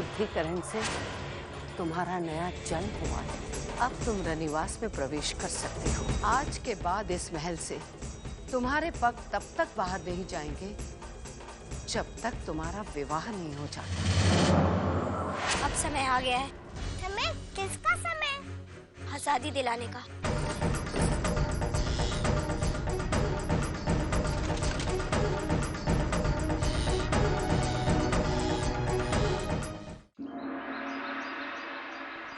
शुद्धिकरण से तुम्हारा नया जन्म हुआ है। अब तुम रनिवास में प्रवेश कर सकते हो। आज के बाद इस महल से तुम्हारे पग तब तक बाहर नहीं जाएंगे जब तक तुम्हारा विवाह नहीं हो जाता। अब समय आ गया है। समय? किसका समय? आजादी दिलाने का।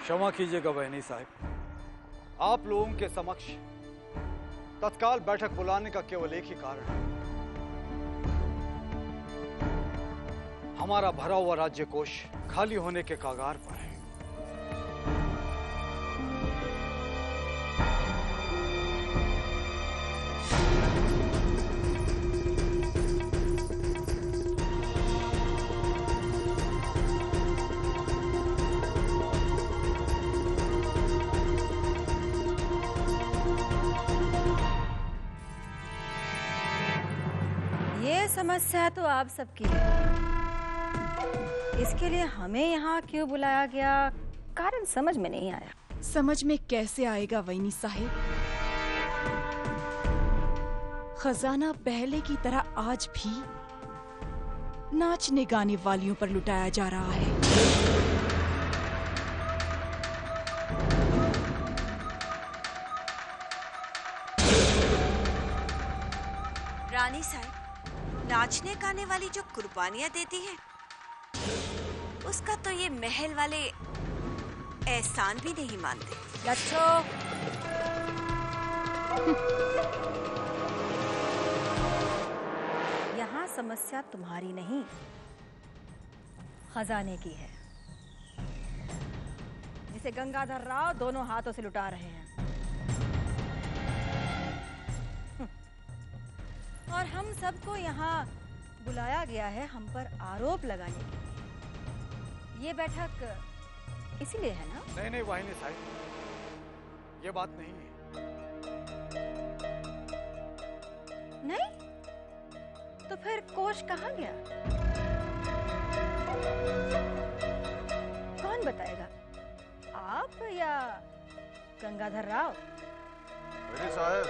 क्षमा कीजिएगा बहनी साहब, आप लोगों के समक्ष तत्काल बैठक बुलाने का केवल एक ही कारण है। हमारा भरा हुआ राज्य कोष खाली होने के कगार पर है। ये समस्या तो आप सबकी है। इसके लिए हमें यहाँ क्यों बुलाया गया, कारण समझ में नहीं आया। समझ में कैसे आएगा वैनी साहिब? खजाना पहले की तरह आज भी नाचने गाने वालियों पर लुटाया जा रहा है। रानी साहब, नाचने गाने वाली जो कुर्बानियां देती है उसका तो ये महल वाले एहसान भी नहीं मानते। लच्छो, यहाँ समस्या तुम्हारी नहीं, खजाने की है, जिसे गंगाधर राव दोनों हाथों से लुटा रहे हैं। और हम सबको यहाँ बुलाया गया है हम पर आरोप लगाने के लिए। ये बैठक इसीलिए है ना? नहीं नहीं वाहिनी साहब, ये बात नहीं है। नहीं? तो फिर कोष कहाँ गया? कौन बताएगा, आप या गंगाधर राव? मेरे साहब,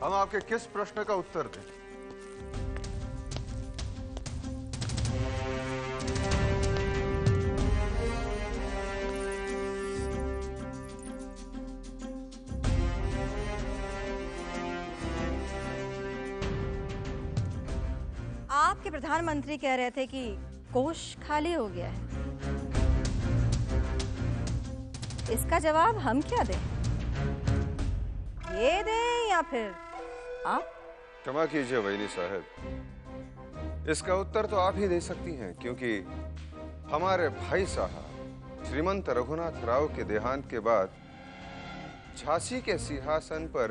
हम आपके किस प्रश्न का उत्तर दें? आपके प्रधानमंत्री कह रहे थे कि कोष खाली हो गया है। इसका जवाब हम क्या दें? ये दें या फिर आप? क्षमा कीजिए वैनी साहब, इसका उत्तर तो आप ही दे सकती हैं, क्योंकि हमारे भाई साहब श्रीमंत रघुनाथ राव के देहांत के बाद झांसी के सिंहासन पर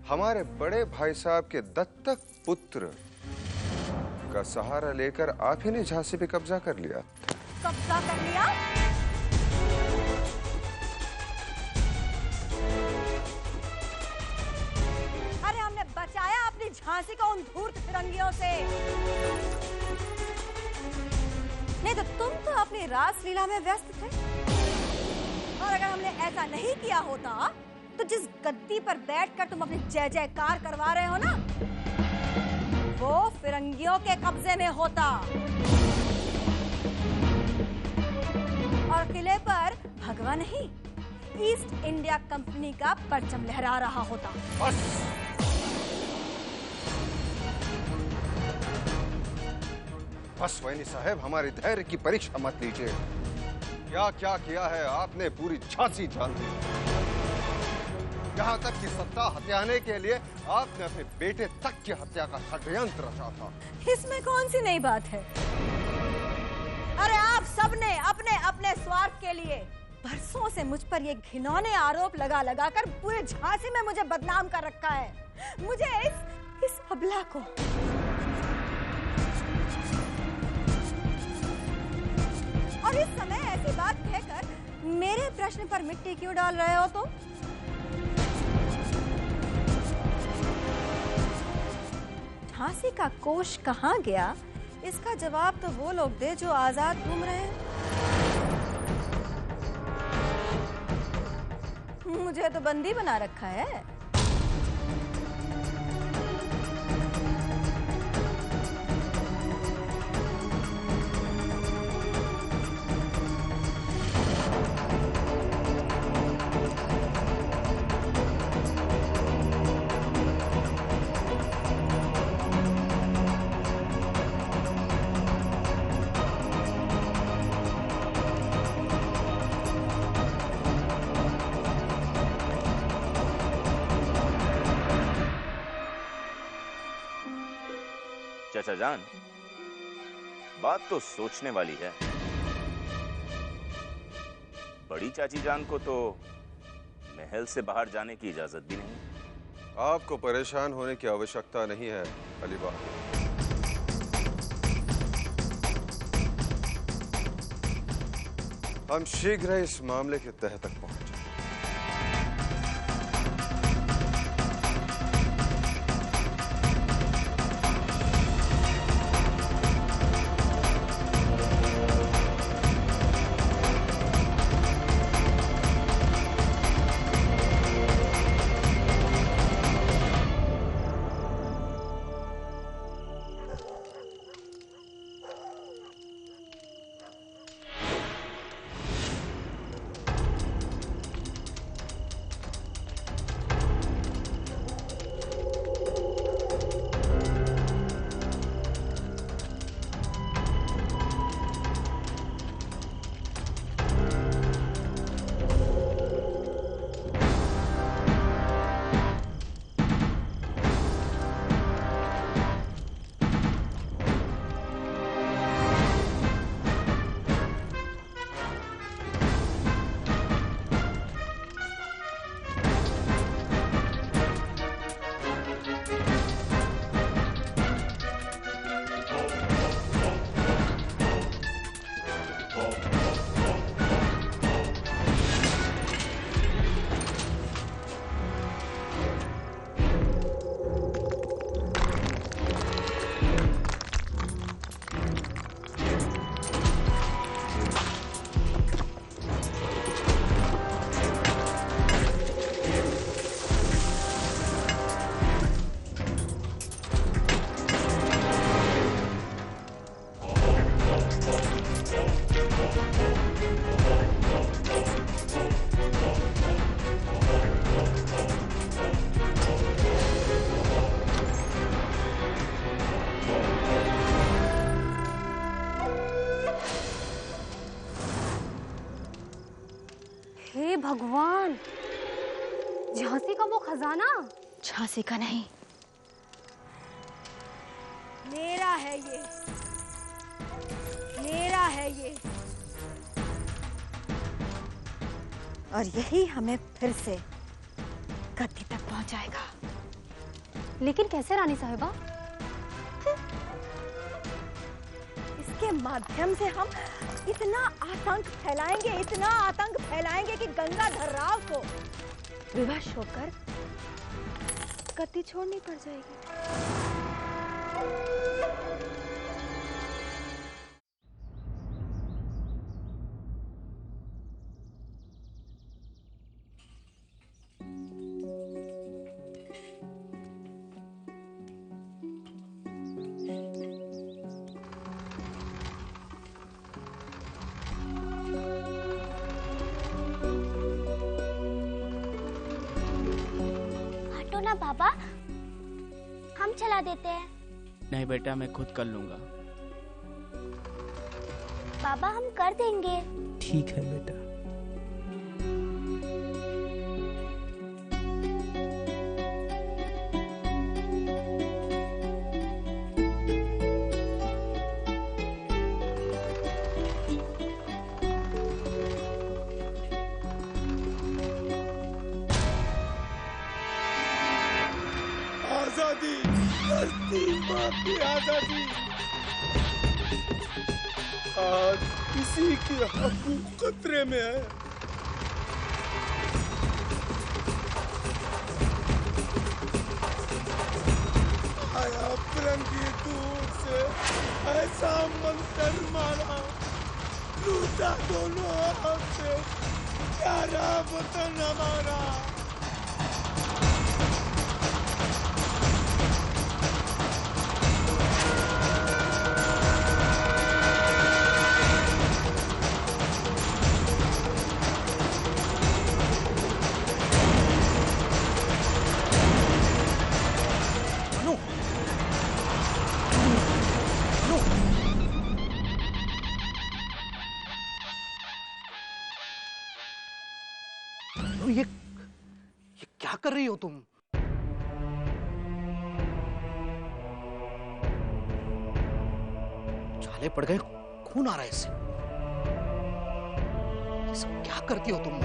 हमारे बड़े भाई साहब के दत्तक पुत्र का सहारा लेकर आप ही ने झांसी पे कब्जा कर लिया। कब्जा कर लिया? अरे हमने बचाया अपनी झांसी को उन धूर्त फिरंगियों से। नहीं तो तुम तो अपनी रासलीला में व्यस्त थे। और अगर हमने ऐसा नहीं किया होता तो जिस गद्दी पर बैठकर तुम अपनी जय जयकार करवा रहे हो ना, वो फिरंगियों के कब्जे में होता और किले पर भगवा नहीं, ईस्ट इंडिया कंपनी का परचम लहरा रहा होता। बस वैनी साहब, हमारे धैर्य की परीक्षा मत लीजिए। क्या क्या किया है आपने, पूरी झांसी जानती है। यहाँ तक कि सत्ता हथियाने के लिए आपने अपने बेटे तक की हत्या का षड्यंत्र रचा था। इसमें कौन सी नई बात है? अरे आप सबने अपने अपने स्वार्थ के लिए बरसों से मुझ पर ये घिनौने आरोप लगा लगा कर पूरे झांसी में मुझे बदनाम कर रखा है। मुझे इस अबला को और इस समय ऐसी बात कहकर मेरे प्रश्न पर मिट्टी क्यों डाल रहे हो तुम? झांसी का कोष कहाँ गया, इसका जवाब तो वो लोग दे जो आजाद घूम रहे हैं। मुझे तो बंदी बना रखा है। चाचा जान, बात तो सोचने वाली है। बड़ी चाची जान को तो महल से बाहर जाने की इजाजत भी नहीं। आपको परेशान होने की आवश्यकता नहीं है अली बहादुर। हम शीघ्र इस मामले के तह तक पहुंचे। हे भगवान, झांसी का वो खजाना। झांसी का नहीं, मेरा है ये, मेरा है ये। और यही हमें फिर से गद्दी तक पहुंचाएगा। लेकिन कैसे रानी साहिबा? इसके माध्यम से हम इतना आतंक फैलाएंगे, इतना आतंक फैलाएंगे कि गंगाधर राव को विवश होकर गद्दी छोड़नी पड़ जाएगी। पापा, हम चला देते हैं। नहीं बेटा, मैं खुद कर लूंगा। पापा, हम कर देंगे। ठीक है बेटा। आजादी, आजादी। आज किसी की हकूक खतरे में है। आया फिरंगी दूर से, ऐसा मंत्र मारा, लूटा दोनों हाथ से, प्यारा वतन हमारा। ये क्या कर रही हो तुम? छाले पड़ गए, खून आ रहा है इससे। ये सब क्या करती हो तुम?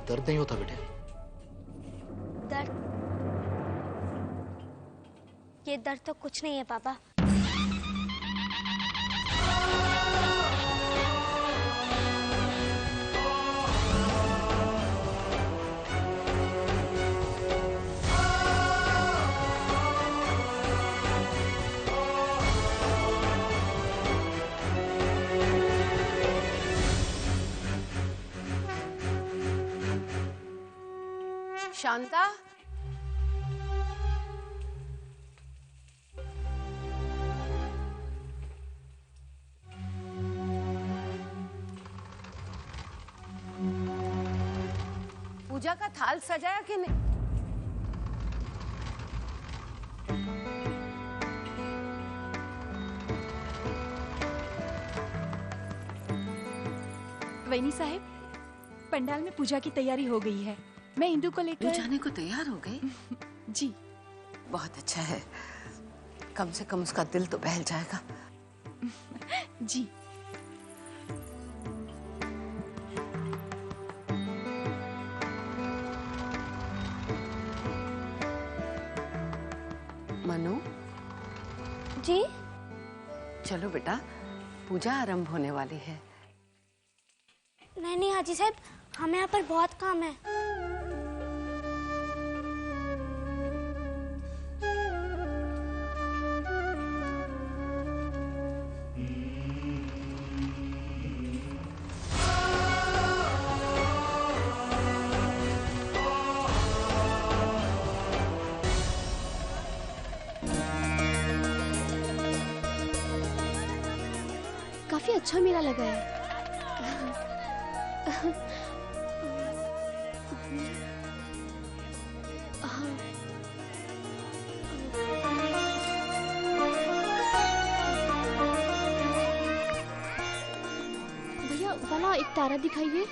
दर्द नहीं होता बेटे? दर्द? ये दर्द तो कुछ नहीं है पापा। शांता, पूजा का थाल सजाया कि नहीं? वैनी साहब, पंडाल में पूजा की तैयारी हो गई है। मैं इंदु को लेकर जाने को तैयार हो गई? जी। बहुत अच्छा है, कम से कम उसका दिल तो बहल जाएगा। जी। मनु जी। चलो बेटा, पूजा आरंभ होने वाली है। नहीं नहीं हाजी साहब, हमें यहाँ पर बहुत काम है। काफी अच्छा मेला लगा है। भैया वाला एक तारा दिखाइए।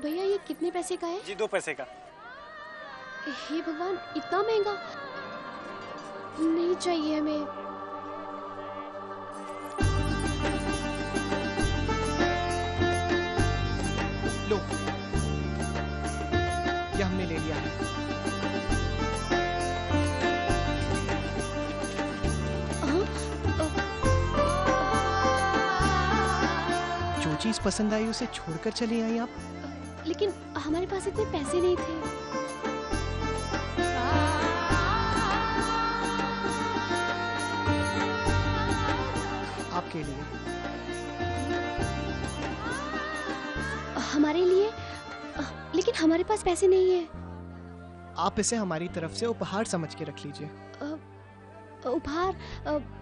भैया ये कितने पैसे का है? जी 2 पैसे का। हे भगवान, इतना महंगा नहीं चाहिए हमें। लो, ये हमने ले लिया है। जो चीज पसंद आई उसे छोड़कर चली आई आप। लेकिन हमारे पास इतने पैसे नहीं थे। आपके लिए। हमारे लिए? लेकिन हमारे पास पैसे नहीं है। आप इसे हमारी तरफ से उपहार समझ के रख लीजिए। उपहार?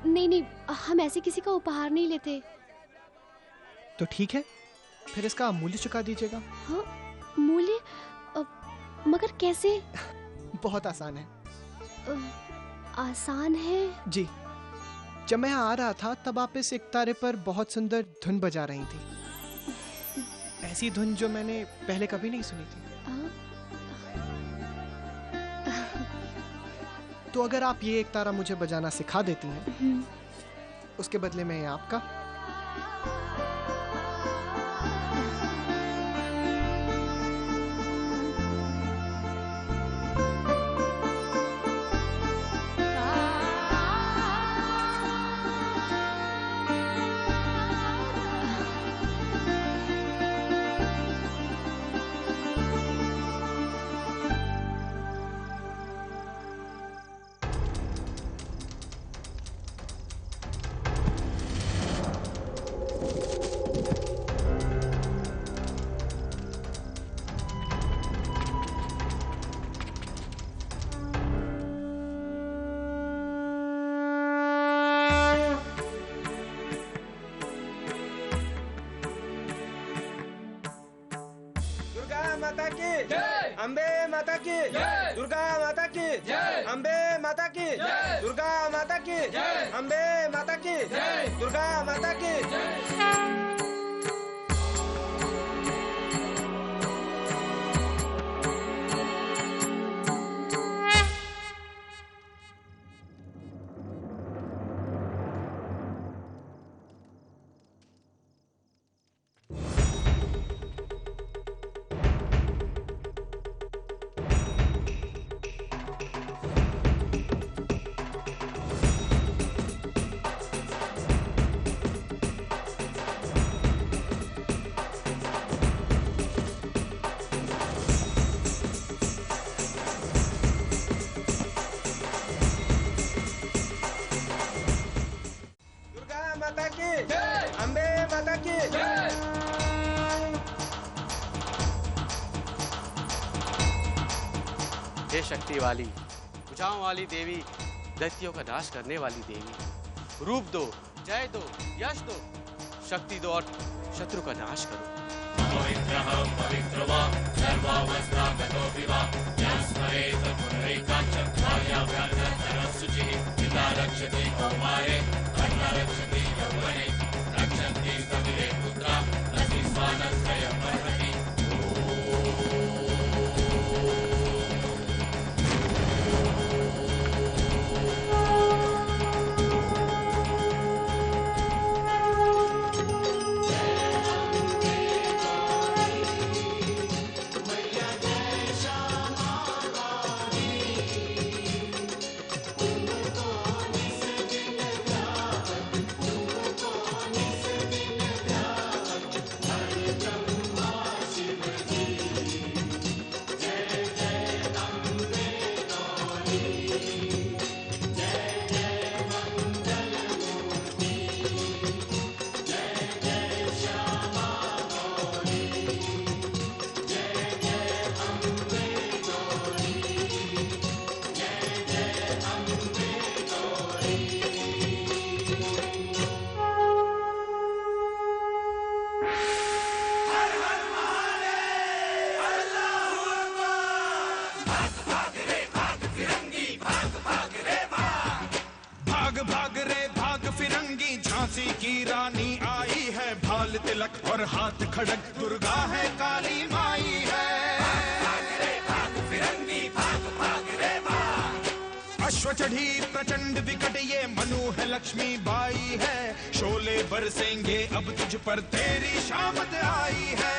नहीं नहीं, हम ऐसे किसी का उपहार नहीं लेते। तो ठीक है, फिर इसका मूल्य चुका दीजिएगा। हाँ, मूल्य? मगर कैसे? बहुत आसान है। आसान है? जी, जब मैं यहाँ आ रहा था तब आप इस एकतारे पर बहुत सुंदर धुन बजा रही थी, ऐसी धुन जो मैंने पहले कभी नहीं सुनी थी। तो अगर आप ये एकतारा मुझे बजाना सिखा देती हैं, उसके बदले में आपका। अम्बे माता की जय, दुर्गा माता की जय, अम्बे माता की जय, दुर्गा माता की जय, अम्बे माता की जय, दुर्गा माता की जय। अम्बे माता की जय। हे शक्ति वाली, भुजाओं वाली देवी, दैत्यों का नाश करने वाली देवी, रूप दो, जय दो, यश दो, शक्ति दो और शत्रु का नाश करो। पवित्रः पवित्रवा सर्वावस्थागतो विवा यस्मरेत पुनरेकाच्च भार्याभ्यासुचिः पिता रक्षति कौमारे कन्या रक्षति यौवने रक्षन्ति कविरे पुत्रा नति स्वानत्रयं वर्धति। की रानी आई है, भाल तिलक और हाथ खड़क, दुर्गा है काली माई है। अश्व चढ़ी प्रचंड विकट ये मनु है, लक्ष्मी बाई है, शोले बरसेंगे अब तुझ पर, तेरी शामत आई है।